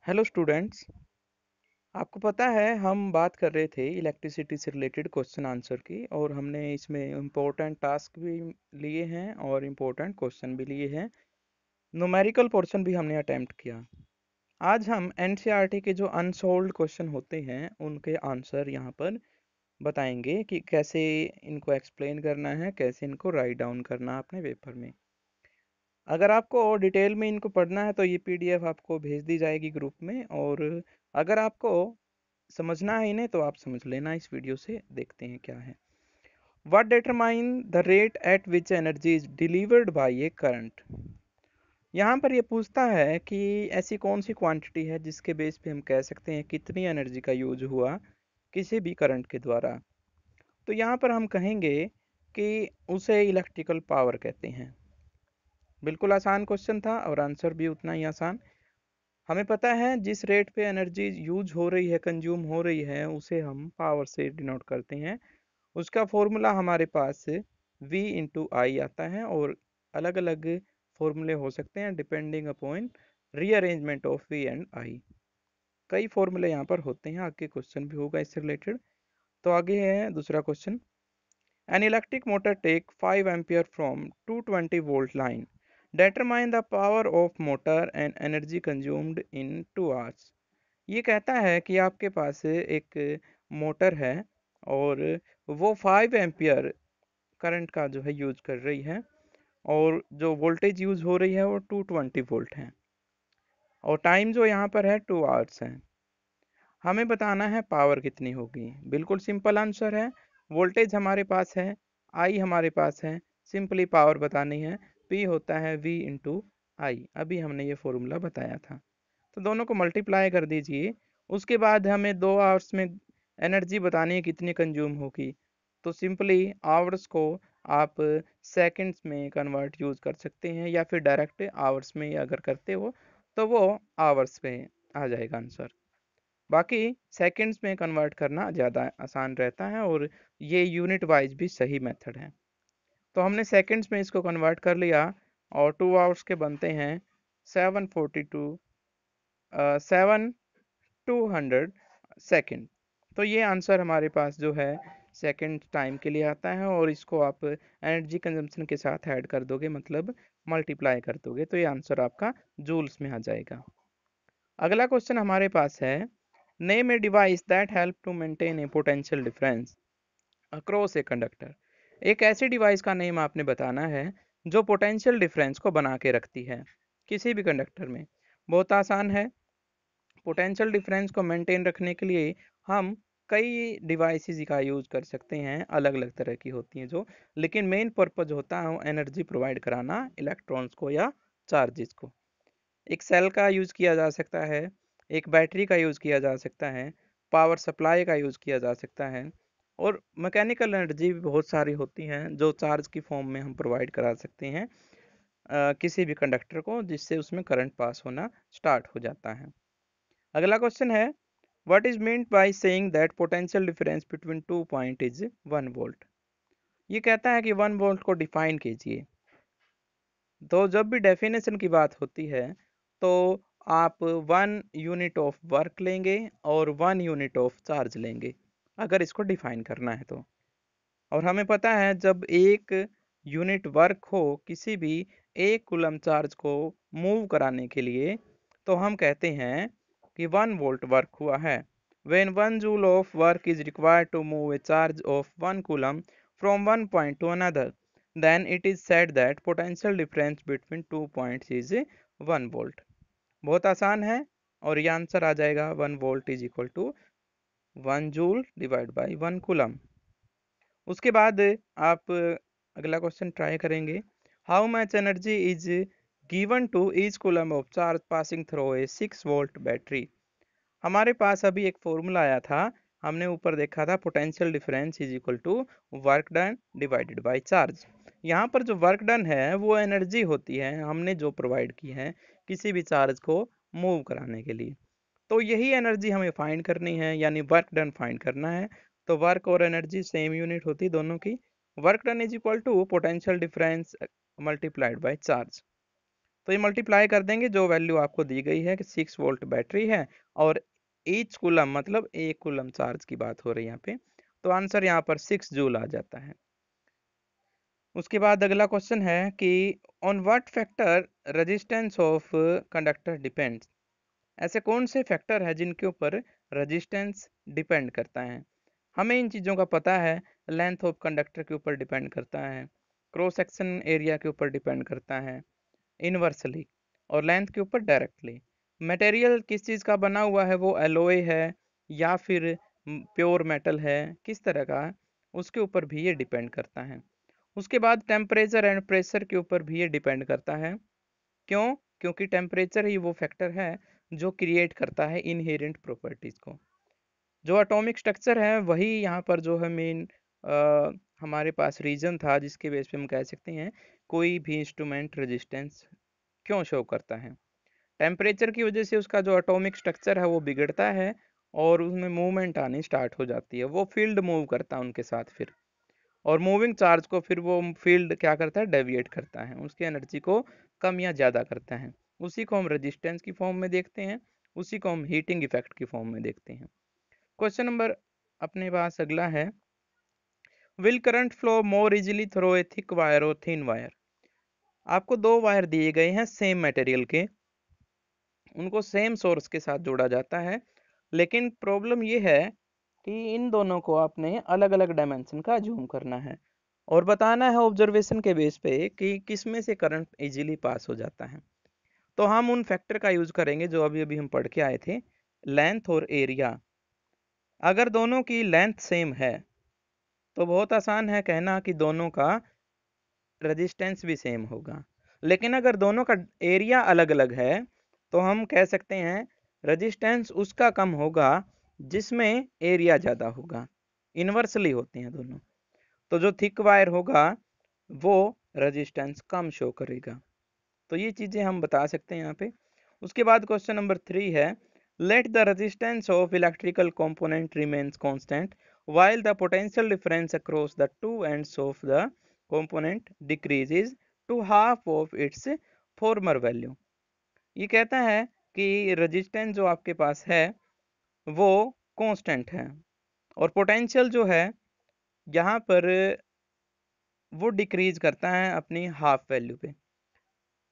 Hello students. आपको पता है हम बात कर रहे थे इलेक्ट्रिसिटी से रिलेटेड क्वेश्चन आंसर की, और हमने इसमें इम्पोर्टेंट टास्क भी लिए हैं और इम्पोर्टेंट क्वेश्चन भी लिए हैं। न्यूमेरिकल पोर्शन भी हमने अटेम्प्ट किया। आज हम एनसीईआरटी के जो अनसॉल्व्ड क्वेश्चन होते हैं उनके आंसर यहाँ पर बताएंगे कि कैसे इनको एक्सप्लेन करना है, कैसे इनको राइट डाउन करना है अपने पेपर में। अगर आपको डिटेल में इनको पढ़ना है तो ये पीडीएफ आपको भेज दी जाएगी ग्रुप में, और अगर आपको समझना है इन्हें तो आप समझ लेना। इस वीडियो से देखते हैं क्या है। What determine the rate at which energy is delivered by A current. यहाँ पर ये पूछता है कि ऐसी कौन सी क्वांटिटी है जिसके बेस पे हम कह सकते हैं कितनी एनर्जी का यूज हुआ किसी भी करंट के द्वारा। तो यहाँ पर हम कहेंगे कि उसे इलेक्ट्रिकल पावर कहते हैं। बिल्कुल आसान क्वेश्चन था और आंसर भी उतना ही आसान। हमें पता है जिस रेट पे एनर्जी यूज हो रही है, कंज्यूम हो रही है, उसे हम पावर से डिनोट करते हैं। उसका फॉर्मूला हमारे पास V इंटू आई आता है, और अलग अलग फॉर्मूले हो सकते हैं depending upon rearrangement of V and I। कई फॉर्मूले यहाँ पर होते हैं, आगे क्वेश्चन भी होगा इससे रिलेटेड। तो आगे है दूसरा question. An electric motor take 5 ampere from 220 volt line, determine the power of motor and energy consumed in 2 hours। ये कहता है कि आपके पास एक मोटर है और वो 5 एम्पियर करंट का जो है यूज कर रही है, और जो वोल्टेज यूज हो रही है वो 220 वोल्ट है, और टाइम जो यहाँ पर है 2 आवर्स है। हमें बताना है पावर कितनी होगी। बिल्कुल सिंपल आंसर है। वोल्टेज हमारे पास है, आई हमारे पास है, सिंपली पावर बतानी है। पी होता है वी इंटू आई। अभी हमने ये फॉर्मूला बताया था, तो दोनों को मल्टीप्लाई कर दीजिए। उसके बाद हमें 2 आवर्स में एनर्जी बतानी है कितनी कंज्यूम होगी। तो सिंपली आवर्स को आप सेकंड्स में कन्वर्ट यूज कर सकते हैं, या फिर डायरेक्ट आवर्स में अगर करते हो तो वो आवर्स पे आ जाएगा आंसर। बाकी सेकंड्स में कन्वर्ट करना ज़्यादा आसान रहता है, और ये यूनिट वाइज भी सही मेथड है। तो हमने सेकंड्स में इसको कन्वर्ट कर लिया, और 2 आवर्स के बनते हैं 742 7 200 सेकेंड। तो ये आंसर हमारे पास जो है सेकंड टाइम के लिए आता है, और इसको आप एनर्जी कंजम्पशन के साथ ऐड कर दोगे, मतलब मल्टीप्लाई कर दोगे, तो ये आंसर आपका जूल्स में आ जाएगा। अगला क्वेश्चन हमारे पास है। Name a device that help to maintain a potential difference across a conductor. एक ऐसी डिवाइस का नेम आपने बताना है जो पोटेंशियल डिफरेंस को बना के रखती है किसी भी कंडक्टर में। बहुत आसान है। पोटेंशियल डिफरेंस को मेंटेन रखने के लिए हम कई डिवाइसेस का यूज कर सकते हैं, अलग अलग तरह की होती हैं जो, लेकिन मेन पर्पज होता है एनर्जी प्रोवाइड कराना इलेक्ट्रॉन्स को या चार्जेस को। एक सेल का यूज किया जा सकता है, एक बैटरी का यूज किया जा सकता है, पावर सप्लाई का यूज किया जा सकता है, और मैकेनिकल एनर्जी भी बहुत सारी होती हैं जो चार्ज की फॉर्म में हम प्रोवाइड करा सकते हैं किसी भी कंडक्टर को, जिससे उसमें करंट पास होना स्टार्ट हो जाता है। अगला क्वेश्चन है। What is meant by saying that potential difference between 2 point is 1 volt. ये कहता है कि 1 वोल्ट को डिफाइन कीजिए। तो जब भी डेफिनेशन की बात होती है तो आप 1 यूनिट ऑफ वर्क लेंगे और 1 यूनिट ऑफ चार्ज लेंगे, अगर इसको डिफाइन करना है तो। और हमें पता है जब एक यूनिट वर्क हो किसी भी 1 कूलम चार्ज को मूव कराने के लिए, तो हम कहते हैं कि 1 वोल्ट वर्क हुआ है। When 1 joule of work is required to move a charge of 1 coulomb from one point to another, then it is said that potential difference between 2 points is 1 volt। बहुत आसान है, और ये आंसर आ जाएगा 1 volt is equal to 1 joule divide by 1 coulomb. उसके बाद आप अगला क्वेश्चन ट्राई करेंगे। How much energy is given to each coulomb of charge passing through a 6 volt battery. हमारे पास अभी एक फॉर्मूला आया था, हमने ऊपर देखा था potential difference is equal to work done divided by charge. यहाँ पर जो वर्क डन है वो एनर्जी होती है हमने जो प्रोवाइड की है किसी भी चार्ज को मूव कराने के लिए। तो यही एनर्जी हमें फाइंड करनी है, यानी वर्क डन फाइंड करना है। तो वर्क और एनर्जी सेम यूनिट होती दोनों की। Work done is equal to potential difference multiplied by charge. तो ये मल्टीप्लाई कर देंगे, जो वैल्यू आपको दी गई है कि 6 वोल्ट बैटरी है और ईच कूलम मतलब 1 कूलम चार्ज की बात हो रही है यहाँ पे, तो आंसर यहाँ पर 6 जूल आ जाता है। उसके बाद अगला क्वेश्चन है कि on what factor resistance of conductor depends. ऐसे कौन से फैक्टर है जिनके ऊपर रेजिस्टेंस डिपेंड करता है। हमें इन चीज़ों का पता है, लेंथ ऑफ कंडक्टर के ऊपर डिपेंड करता है, क्रॉस सेक्शन एरिया के ऊपर डिपेंड करता है इनवर्सली, और लेंथ के ऊपर डायरेक्टली। मटेरियल किस चीज़ का बना हुआ है, वो एलोय है या फिर प्योर मेटल है, किस तरह का है, उसके ऊपर भी ये डिपेंड करता है। उसके बाद टेम्परेचर एंड प्रेशर के ऊपर भी ये डिपेंड करता है। क्यों? क्योंकि टेम्परेचर ही वो फैक्टर है जो क्रिएट करता है इनहेरेंट प्रॉपर्टीज को। जो एटॉमिक स्ट्रक्चर है वही यहाँ पर जो है मेन हमारे पास रीजन था जिसके बेस पे हम कह सकते हैं कोई भी इंस्ट्रूमेंट रेजिस्टेंस क्यों शो करता है। टेम्परेचर की वजह से उसका जो एटॉमिक स्ट्रक्चर है वो बिगड़ता है और उसमें मूवमेंट आनी स्टार्ट हो जाती है, वो फील्ड मूव करता है उनके साथ फिर, और मूविंग चार्ज को फिर वो फील्ड क्या करता है, डेविएट करता है, उसकी एनर्जी को कम या ज़्यादा करता है। उसी को हम रेजिस्टेंस की फॉर्म में देखते हैं, उसी को हम हीटिंग इफेक्ट की फॉर्म में देखते हैं। क्वेश्चन नंबर अपने पास अगला है, will current flow more easily through a thick wire और थिन वायर। आपको दो वायर दिए गए हैं सेम मटेरियल के, उनको सेम सोर्स के साथ जोड़ा जाता है, लेकिन प्रॉब्लम ये है कि इन दोनों को आपने अलग अलग डायमेंशन का जूम करना है और बताना है ऑब्जर्वेशन के बेस पे कि किस में से करंट इजीली पास हो जाता है। तो हम उन फैक्टर का यूज करेंगे जो अभी अभी हम पढ़ के आए थे, लेंथ और एरिया। अगर दोनों की लेंथ सेम है तो बहुत आसान है कहना कि दोनों का रेजिस्टेंस भी सेम होगा, लेकिन अगर दोनों का एरिया अलग अलग है तो हम कह सकते हैं रेजिस्टेंस उसका कम होगा जिसमें एरिया ज़्यादा होगा। इन्वर्सली होते हैं दोनों। तो जो थिक वायर होगा वो रेजिस्टेंस कम शो करेगा। तो ये चीज़ें हम बता सकते हैं यहाँ पे। उसके बाद क्वेश्चन नंबर 3 है, let the resistance of electrical component remains constant while the potential difference across the two ends of the component decreases to half of its former value। ये कहता है कि रेजिस्टेंस जो आपके पास है वो कांस्टेंट है और पोटेंशियल जो है यहाँ पर वो डिक्रीज करता है अपनी हाफ वैल्यू पे।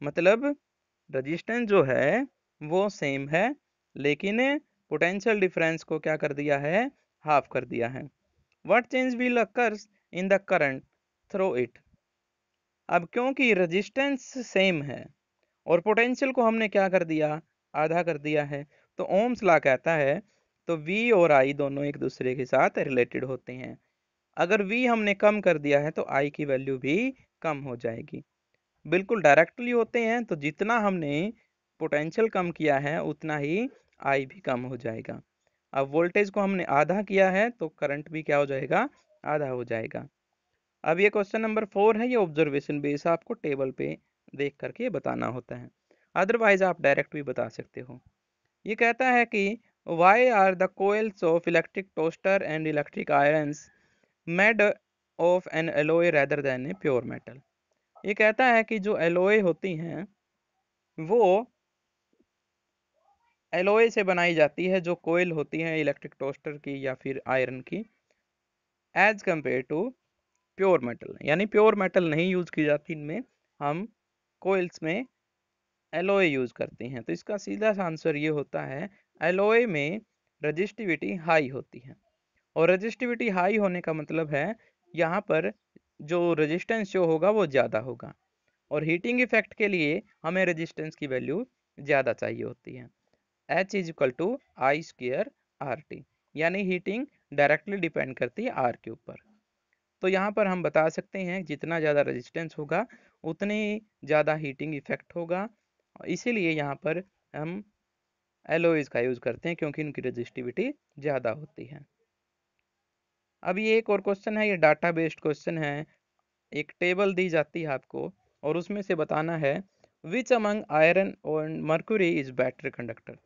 मतलब रेजिस्टेंस जो है वो सेम है, लेकिन पोटेंशियल डिफरेंस को क्या कर दिया है, हाफ कर दिया है। What change will occurs in the current through it. अब क्योंकि रेजिस्टेंस सेम है और पोटेंशियल को हमने क्या कर दिया, आधा कर दिया है, तो ओम्स लॉ कहता है तो V और I दोनों एक दूसरे के साथ रिलेटेड होते हैं। अगर V हमने कम कर दिया है तो I की वैल्यू भी कम हो जाएगी। बिल्कुल डायरेक्टली होते हैं, तो जितना हमने पोटेंशियल कम किया है उतना ही आई भी कम हो जाएगा। अब वोल्टेज को हमने आधा किया है तो करंट भी क्या हो जाएगा, आधा हो जाएगा। अब ये क्वेश्चन नंबर 4 है, ये ऑब्जर्वेशन बेस आपको टेबल पे देख करके बताना होता है, अदरवाइज आप डायरेक्ट भी बता सकते हो। ये कहता है कि why are the coils of electric toaster and electric irons made of an alloy rather than a pure metal. ये कहता है कि जो एलोय होती हैं वो एलोय से बनाई जाती है, जो कोयल होती है इलेक्ट्रिक टोस्टर की या फिर आयरन की, as compare to pure metal. यानी प्योर मेटल नहीं यूज की जाती इनमें, हम कोयल्स में एलोय यूज करते हैं। तो इसका सीधा सा आंसर ये होता है, एलोय में रजिस्टिविटी हाई होती है, और रजिस्टिविटी हाई होने का मतलब है यहाँ पर जो रेजिस्टेंस जो होगा वो ज़्यादा होगा, और हीटिंग इफेक्ट के लिए हमें रेजिस्टेंस की वैल्यू ज़्यादा चाहिए होती है। H is equal to I square R T, यानी हीटिंग डायरेक्टली डिपेंड करती है आर के ऊपर। तो यहाँ पर हम बता सकते हैं जितना ज़्यादा रेजिस्टेंस होगा उतनी ज़्यादा हीटिंग इफेक्ट होगा, इसीलिए यहाँ पर हम एलोइज का यूज़ करते हैं क्योंकि इनकी रेजिस्टिविटी ज़्यादा होती है। अब ये एक और क्वेश्चन है, ये डाटा बेस्ड क्वेश्चन है। एक टेबल दी जाती है आपको और उसमें से बताना है विच अमंग आयरन और मर्क्यूरी इज बेटर कंडक्टर।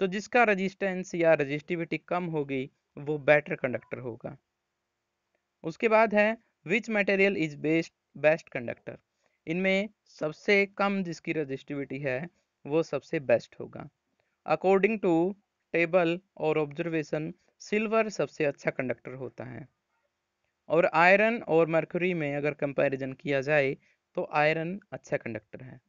तो जिसका रेजिस्टेंस या रेजिस्टिविटी कम होगी वो बेटर कंडक्टर होगा। उसके बाद है which material is best best conductor. इनमें सबसे कम जिसकी रजिस्टिविटी है वो सबसे बेस्ट होगा। अकॉर्डिंग टू टेबल और ऑब्जर्वेशन सिल्वर सबसे अच्छा कंडक्टर होता है। और आयरन और मरकरी में अगर कंपैरिजन किया जाए तो आयरन अच्छा कंडक्टर है।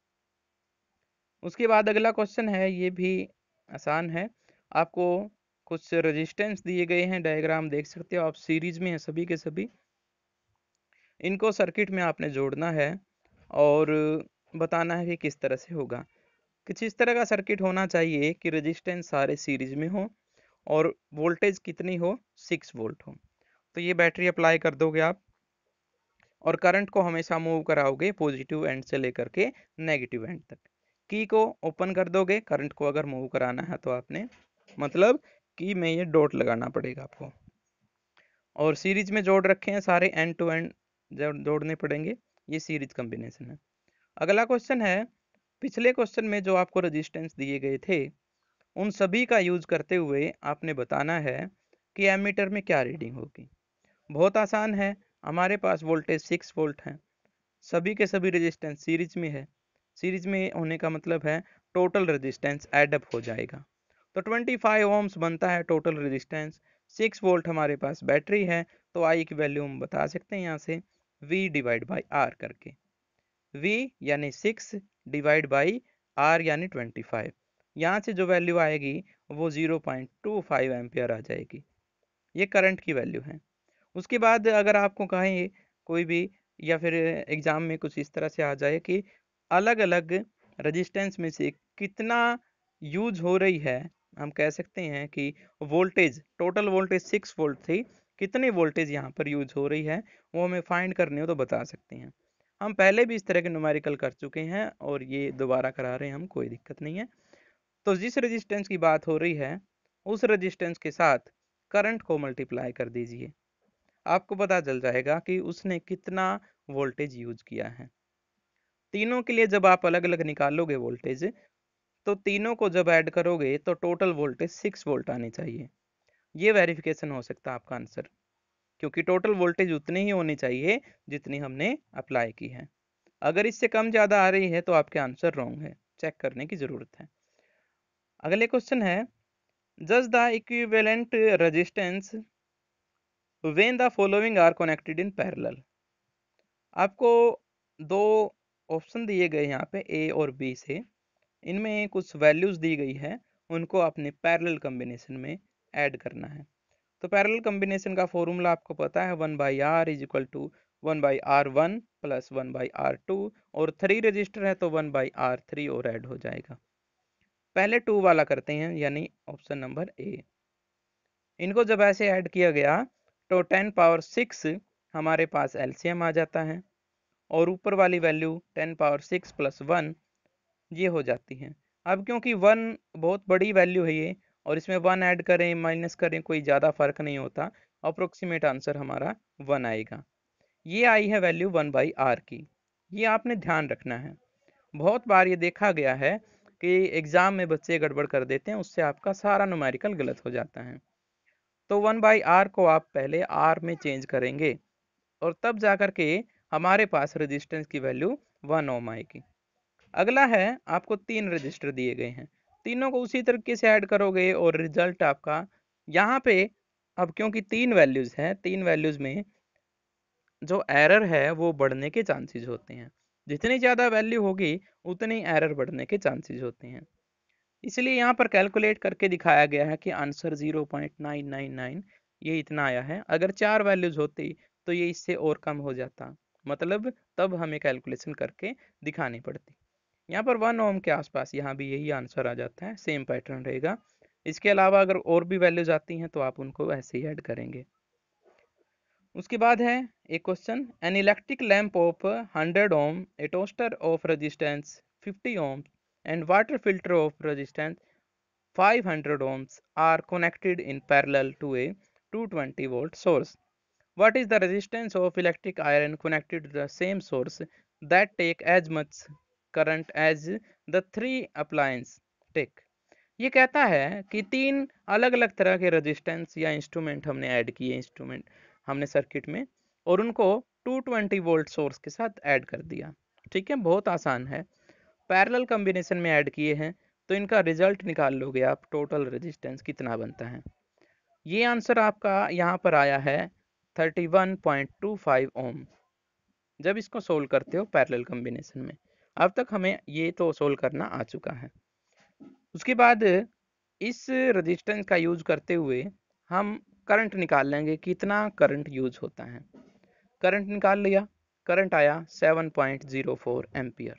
उसके बाद अगला क्वेश्चन है, ये भी आसान है। आपको कुछ रेजिस्टेंस दिए गए हैं, डायग्राम देख सकते हो आप, सीरीज में है सभी के सभी। इनको सर्किट में आपने जोड़ना है और बताना है कि किस तरह से होगा। कुछ इस तरह का सर्किट होना चाहिए कि रेजिस्टेंस सारे सीरीज में हो और वोल्टेज कितनी हो, 6 वोल्ट हो। तो ये बैटरी अप्लाई कर दोगे आप और करंट को हमेशा मूव कराओगे पॉजिटिव एंड से लेकर के नेगेटिव एंड तक। की को ओपन कर दोगे, करंट को अगर मूव कराना है तो आपने मतलब की में ये डॉट लगाना पड़ेगा आपको। और सीरीज में जोड़ रखे हैं सारे, एंड टू एंड जोड़ने पड़ेंगे। ये सीरीज कॉम्बिनेशन है। अगला क्वेश्चन है, पिछले क्वेश्चन में जो आपको रेजिस्टेंस दिए गए थे उन सभी का यूज करते हुए आपने बताना है कि एमीटर में क्या रीडिंग होगी। बहुत आसान है, हमारे पास वोल्टेज 6 वोल्ट है, सभी के सभी रेजिस्टेंस सीरीज में है। सीरीज में होने का मतलब है टोटल रेजिस्टेंस एड अप हो जाएगा। तो 25 ओम्स बनता है टोटल रेजिस्टेंस। 6 वोल्ट हमारे पास बैटरी है, तो आई की वैल्यू हम बता सकते हैं यहाँ से V डिवाइड बाई आर करके। V यानी 6 डिवाइड बाई आर यानी 25। यहाँ से जो वैल्यू आएगी वो 0.25 एम्पियर आ जाएगी। ये करंट की वैल्यू है। उसके बाद अगर आपको कहें कोई भी, या फिर एग्जाम में कुछ इस तरह से आ जाए कि अलग अलग रेजिस्टेंस में से कितना यूज हो रही है, हम कह सकते हैं कि वोल्टेज, टोटल वोल्टेज 6 वोल्ट थी, कितने वोल्टेज यहाँ पर यूज हो रही है वो हमें फाइंड करने हो तो बता सकते हैं। हम पहले भी इस तरह के न्यूमेरिकल कर चुके हैं और ये दोबारा करा रहे हैं हम, कोई दिक्कत नहीं है। तो जिस रेजिस्टेंस की बात हो रही है उस रेजिस्टेंस के साथ करंट को मल्टीप्लाई कर दीजिए, आपको पता चल जाएगा कि उसने कितना वोल्टेज यूज किया है। तीनों के लिए जब आप अलग अलग निकालोगे वोल्टेज, तो तीनों को जब ऐड करोगे तो टोटल वोल्टेज 6 वोल्ट आनी चाहिए। ये वेरिफिकेशन हो सकता है आपका आंसर, क्योंकि टोटल वोल्टेज उतनी ही होनी चाहिए जितनी हमने अप्लाई की है। अगर इससे कम ज़्यादा आ रही है तो आपके आंसर रॉन्ग है, चेक करने की ज़रूरत है। अगले क्वेश्चन है, जज the equivalent resistance when the following are connected in parallel. आपको दो ऑप्शन दिए गए यहाँ पे ए और बी से, इनमें कुछ वैल्यूज दी गई है, उनको आपने पैरेलल कॉम्बिनेशन में ऐड करना है। तो पैरेलल कॉम्बिनेशन का फॉर्मूला आपको पता है, 1/r is equal to 1/r1 plus 1/r2, और 3 रजिस्टर है तो 1/r3 और ऐड हो जाएगा। पहले 2 वाला करते हैं, यानी ऑप्शन नंबर ए। इनको जब ऐसे ऐड किया गया तो 10 पावर 6 हमारे पास एलसीएम आ जाता है, और ऊपर वाली वैल्यू 10 पावर 6 प्लस 1 ये हो जाती है। अब क्योंकि 1 बहुत बड़ी वैल्यू है ये, और इसमें 1 ऐड करें माइनस करें कोई ज़्यादा फर्क नहीं होता, अप्रोक्सीमेट आंसर हमारा 1 आएगा। ये आई है वैल्यू 1/r की, ये आपने ध्यान रखना है। बहुत बार ये देखा गया है कि एग्जाम में बच्चे गड़बड़ कर देते हैं, उससे आपका सारा न्यूमेरिकल गलत हो जाता है। तो 1/r को आप पहले r में चेंज करेंगे और तब जाकर के हमारे पास रेजिस्टेंस की वैल्यू 1 ओम आएगी। अगला है, आपको 3 रजिस्टर दिए गए हैं, तीनों को उसी तरीके से ऐड करोगे और रिजल्ट आपका यहाँ पे, अब क्योंकि 3 वैल्यूज हैं, 3 वैल्यूज में जो एरर है वो बढ़ने के चांसेस होते हैं। जितनी ज़्यादा वैल्यू होगी उतनी एरर बढ़ने के चांसेस होते हैं। इसलिए यहाँ पर कैलकुलेट करके दिखाया गया है कि आंसर 0.999 ये इतना आया है। अगर 4 वैल्यूज होती तो ये इससे और कम हो जाता, मतलब तब हमें कैलकुलेशन करके दिखानी पड़ती। यहाँ पर 1 ओम के आसपास यहाँ भी यही आंसर आ जाता है, सेम पैटर्न रहेगा। इसके अलावा अगर और भी वैल्यूज आती हैं तो आप उनको ऐसे ही ऐड करेंगे। उसके बाद है एक question, an electric lamp of 100 ohm, a toaster of resistance 50 ohm and water filter of resistance 500 ohms are connected in parallel to a 220 volt source. What is the resistance of electric iron connected to the same source that take as much current as the three appliance take? ये कहता है कि 3 अलग अलग तरह के resistance या instrument हमने ऐड किए, इंस्ट्रूमेंट हमने सर्किट में, और उनको 220 वोल्ट सोर्स के साथ ऐड कर दिया। ठीक है, बहुत आसान है। पैरेलल कॉम्बिनेशन में ऐड किए हैं तो इनका रिजल्ट निकाल लोगे आप, टोटल रेजिस्टेंस कितना बनता है। ये आंसर आपका यहाँ पर आया है 31.25 ओम, जब इसको सोल्व करते हो पैरेलल कॉम्बिनेशन में। अब तक हमें ये तो सोल्व करना आ चुका है। उसके बाद इस रेजिस्टेंस का यूज करते हुए हम करंट निकाल लेंगे, कितना करंट यूज होता है। करंट निकाल लिया, करंट आया 7.04 एम्पियर।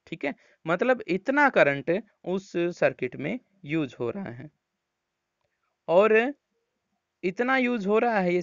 ठीक है, मतलब इतना करंट उस सर्किट में यूज हो रहा है, और इतना यूज हो रहा है ये